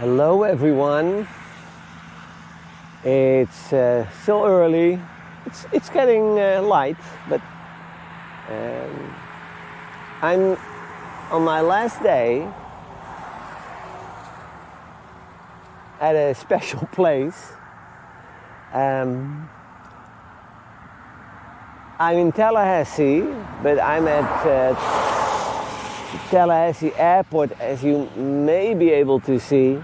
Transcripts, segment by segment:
Hello everyone. It's still early. It's getting light, but I'm on my last day at a special place. I'm in Tallahassee, but I'm at Tallahassee Airport, as you may be able to see,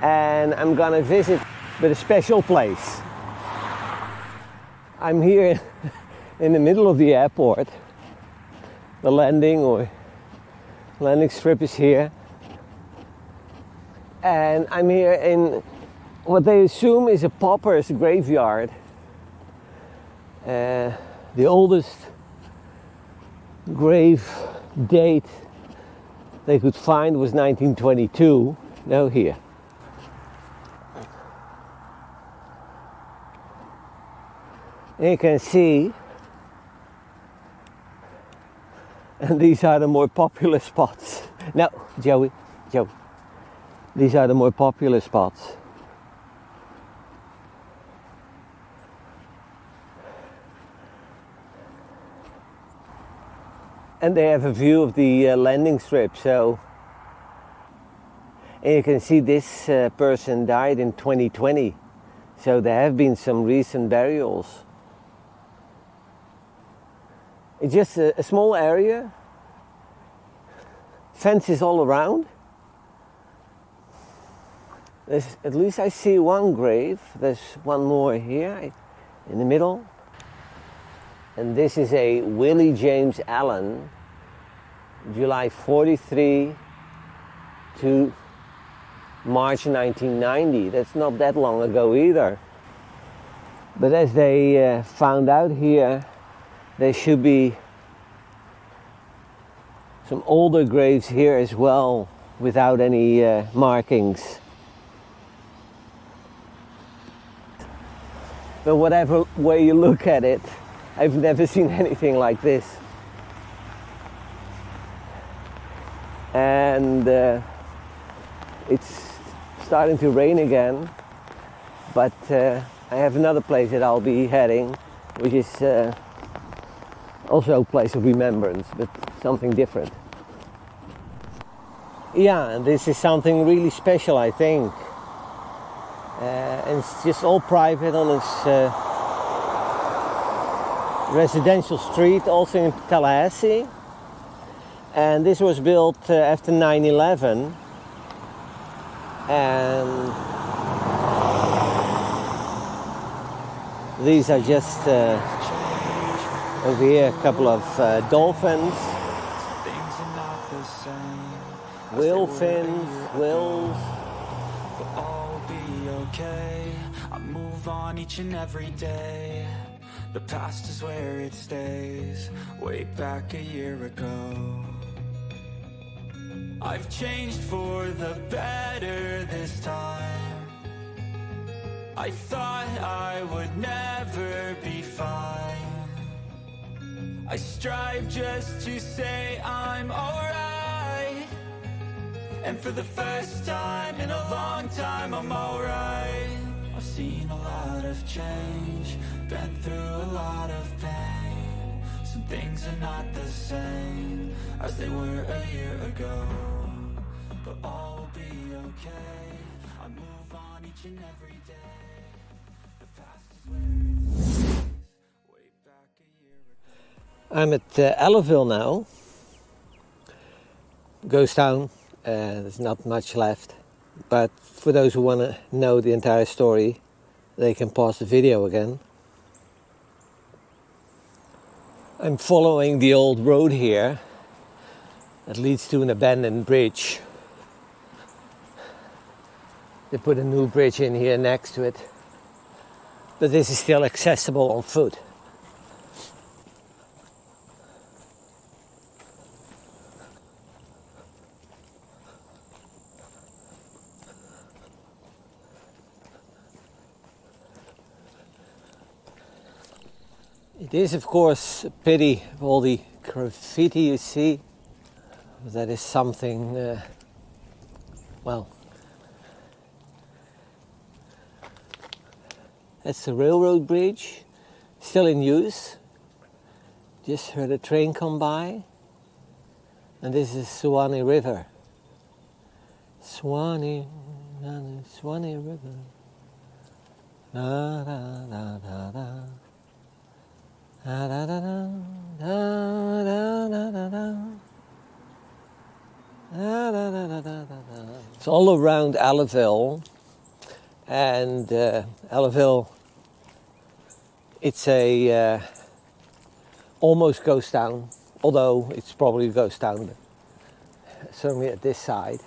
and I'm gonna visit but a special place. I'm here in the middle of the airport. The landing strip is here, and I'm here in what they assume is a pauper's graveyard. The oldest grave date they could find was 1922. Now here. And you can see, and these are the more popular spots. No, Joey, these are the more popular spots. And they have a view of the landing strip, so. And you can see this person died in 2020, so there have been some recent burials. It's just a small area, fences all around. At least I see one grave. There's one more here in the middle. And this is a Willie James Allen, July 43 to March 1990. That's not that long ago either. But as they found out here, there should be some older graves here as well, without any markings. But whatever way you look at it, I've never seen anything like this. And it's starting to rain again, but I have another place that I'll be heading, which is also a place of remembrance, but something different. Yeah, and this is something really special, I think. And it's just all private on this residential street, also in Tallahassee. And this was built after 9/11. And these are just over here a couple of dolphins, whale fins, whales. But all be okay. I move on each and every day. The past is where it stays. Way back a year ago, I've changed for the better this time. I thought I would never be fine. I strive just to say I'm alright. And for the first time in a long time, I'm alright. I've seen a lot of change, been through a lot of pain. Some things are not the same as they were a year ago, but all will be okay. I move on each and every day. The past is where it stays. Way back a year ago. I'm at Ellaville now. Ghost town. There's not much left, but for those who want to know the entire story, they can pause the video again. I'm following the old road here that leads to an abandoned bridge. They put a new bridge in here next to it, but this is still accessible on foot. It is, of course, a pity of all the graffiti you see. That is something Well, that's the railroad bridge, still in use. Just heard a train come by. And this is Swanee River. Swanee River. Da, da, da, da, da. Da, da, da, da. Da, da, da, da, da. Da, da, da, da, da, da. It's all around Ellaville, and Ellaville, it's a almost ghost town, although it's probably a ghost town, but certainly at this side.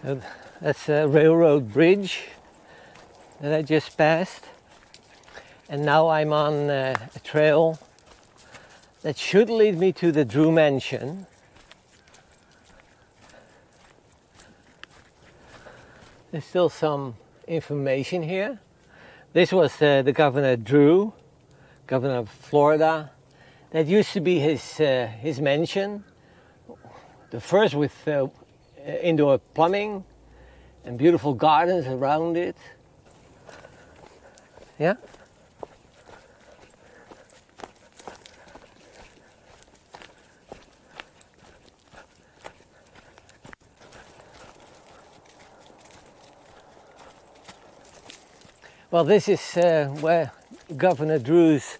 So that's a railroad bridge that I just passed, and now I'm on a trail that should lead me to the Drew Mansion. There's still some information here. This was the Governor Drew, Governor of Florida. That used to be his mansion, the first with indoor plumbing and beautiful gardens around it. Yeah. Well, this is where Governor Drew's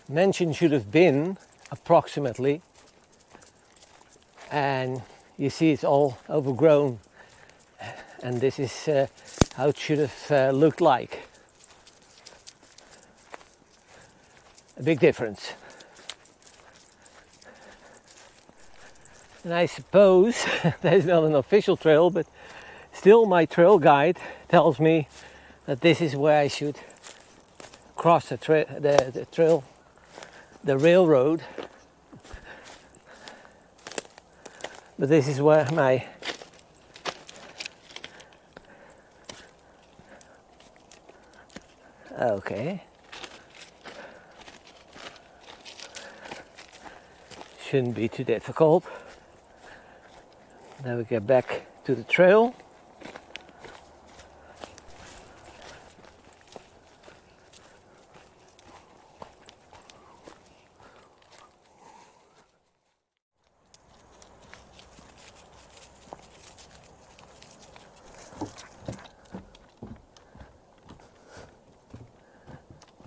mansion should have been, approximately. And you see it's all overgrown. And this is how it should have looked like. A big difference. And I suppose there's not an official trail, but still my trail guide tells me that this is where I should cross the trail, the railroad. But this is where my okay. Shouldn't be too difficult. Now we get back to the trail.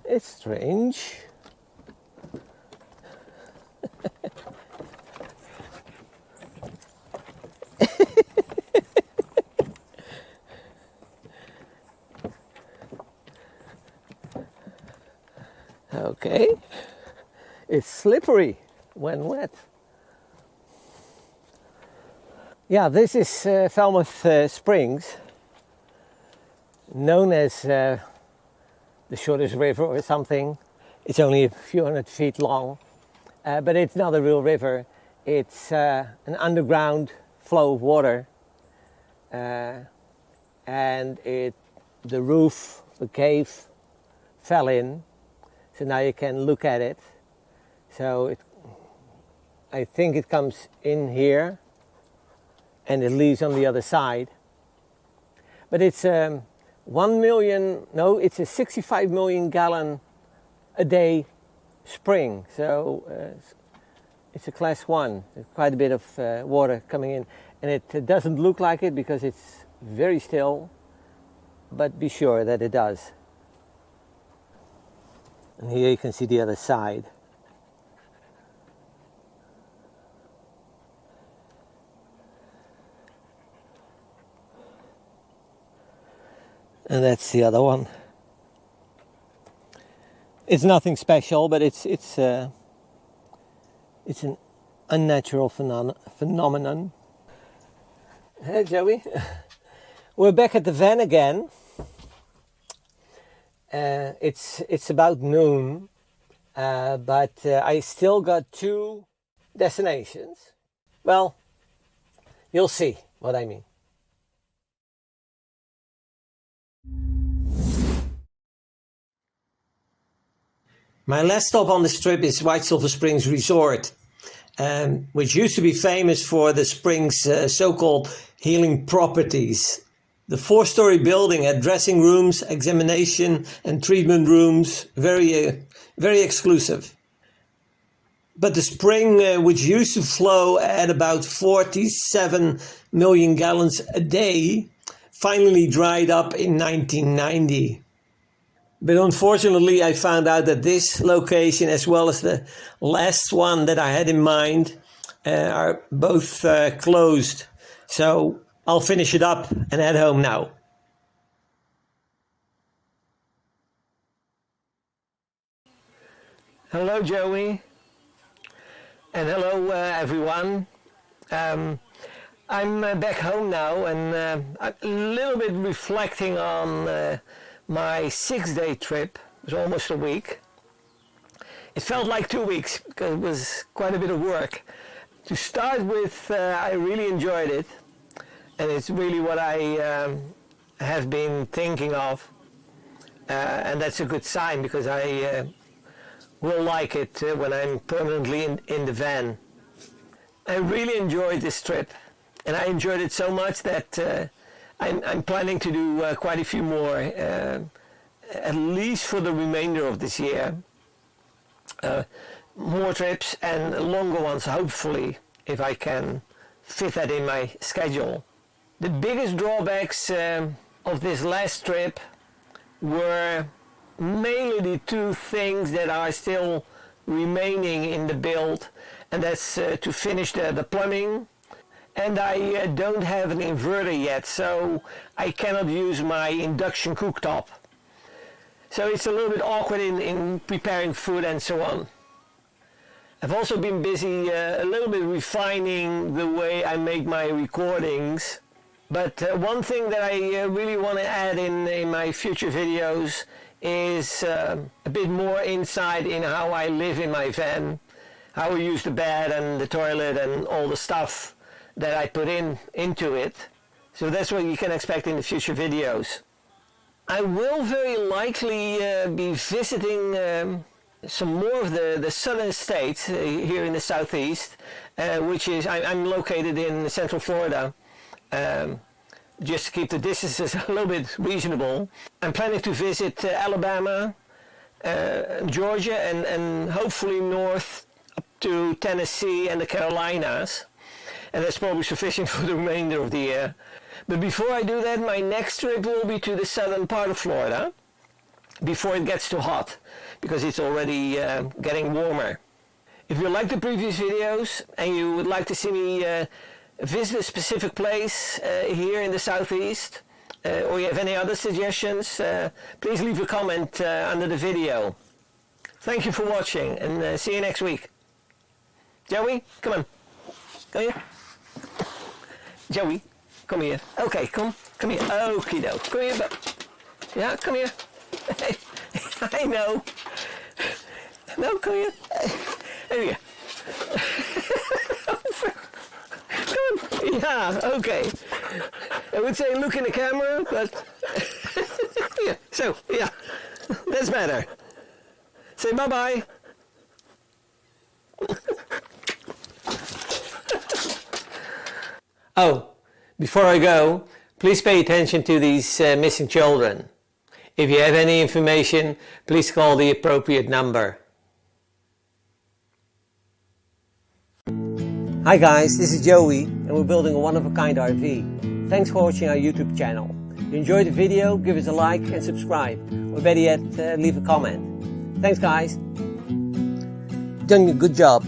It's strange. Okay. It's slippery when wet. Yeah, this is Falmouth Springs, known as the shortest river or something. It's only a few hundred feet long, but it's not a real river. It's an underground flow of water, and the roof, the cave, fell in. So now you can look at it. So I think it comes in here, and it leaves on the other side. But it's 1 million, no, it's a 65 million gallon a day spring. So it's a class 1. There's quite a bit of water coming in. And it doesn't look like it because it's very still, but be sure that it does. And here you can see the other side. And that's the other one. It's nothing special, but it's an unnatural phenomenon. Hey Joey, we're back at the van again. It's about noon, but I still got 2 destinations. Well, you'll see what I mean. My last stop on this trip is White Sulfur Springs Resort, which used to be famous for the spring's so-called healing properties. The 4-story building had dressing rooms, examination and treatment rooms, very exclusive. But the spring, which used to flow at about 47 million gallons a day, finally dried up in 1990. But unfortunately, I found out that this location, as well as the last one that I had in mind, are both closed. So I'll finish it up and head home now. Hello, Joey. And hello, everyone. I'm back home now, and I'm a little bit reflecting on my 6-day trip. It was almost a week. It felt like 2 weeks because it was quite a bit of work. To start with, I really enjoyed it, and it's really what I have been thinking of, and that's a good sign because I will like it when I'm permanently in the van. I really enjoyed this trip, and I enjoyed it so much that I'm planning to do quite a few more, at least for the remainder of this year. More trips and longer ones, hopefully, if I can fit that in my schedule. The biggest drawbacks of this last trip were mainly the 2 things that are still remaining in the build, and that's to finish the plumbing. And I don't have an inverter yet, so I cannot use my induction cooktop. So it's a little bit awkward in preparing food and so on. I've also been busy a little bit refining the way I make my recordings. But one thing that I really want to add in my future videos is a bit more insight in how I live in my van, how I use the bed and the toilet and all the stuff that I put into it. So that's what you can expect in the future videos. I will very likely be visiting some more of the southern states here in the southeast, which is, I'm located in Central Florida, just to keep the distances a little bit reasonable. I'm planning to visit Alabama, Georgia, and hopefully north up to Tennessee and the Carolinas. And that's probably sufficient for the remainder of the year. But before I do that, my next trip will be to the southern part of Florida before it gets too hot, because it's already getting warmer. If you like the previous videos and you would like to see me visit a specific place here in the southeast, or you have any other suggestions, please leave a comment under the video. Thank you for watching, and see you next week. Joey, come on. Come here. Joey, come here. Okay, come here. Okie doke. Come here, yeah, come here. I know. No, come here. There you go. Come on. Yeah, okay. I would say look in the camera, but yeah, so, yeah, that's better. Say bye-bye. Oh, before I go, please pay attention to these missing children. If you have any information, please call the appropriate number. Hi guys, this is Joey, and we're building a one-of-a-kind RV. Thanks for watching our YouTube channel. If you enjoyed the video, give us a like and subscribe, or better yet, leave a comment. Thanks guys. You've done a good job.